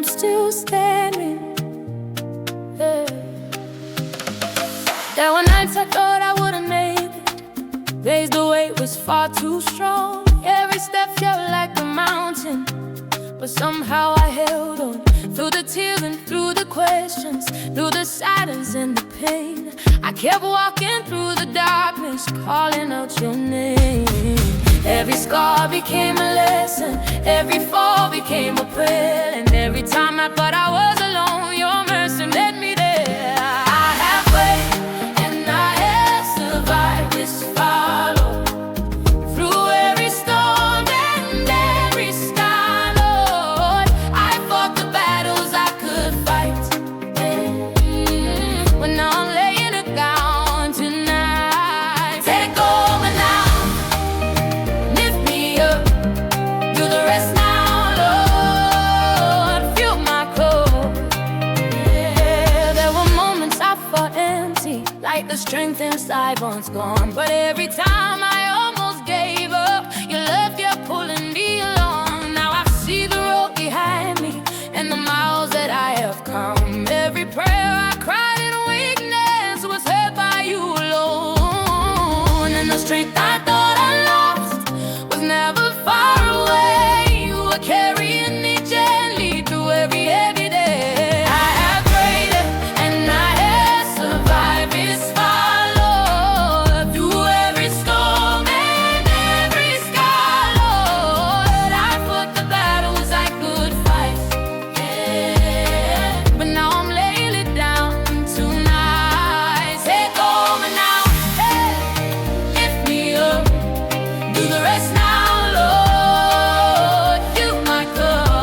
still standing. Yeah. There were nights I thought I wouldn't make it. Days the weight was far too strong. Every step felt like a mountain, but somehow I held on. Through the tears and through the questions, through the silence and the pain, I kept walking through the darkness, calling out your name. Every scar became a lesson, every fall became a prayer, and every time I thought I was alone, your mercy led me there. I have faith and I have survived this follow. Through every storm and every sky, Lord, I fought the battles I could fight. But now I'm laying it down tonight. Take over now, lift me up, do the rest now, Lord. Fill my cup. Yeah, there were moments I felt empty, like the strength inside once gone. But every time I almost gave up, your love kept pulling me along. Now I see the road behind me and the miles that I have come. Every prayer I cried in weakness was heard by you alone. And the strength I thought I lost was never far away. You were carrying me gently through every heavy day. I have prayed and I have survived this follow. Through every storm and every sky, Lord, I fought the battles I could fight. Yeah. But now I'm laying it down tonight. Take over now, hey, lift me up, do the rest now, Lord. Fill my cup.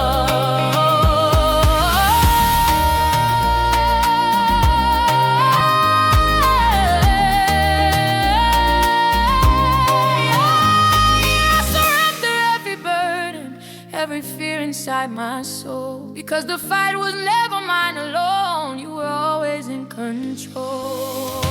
I surrender every burden, every fear inside my soul, because the fight was never mine alone. You were always in control.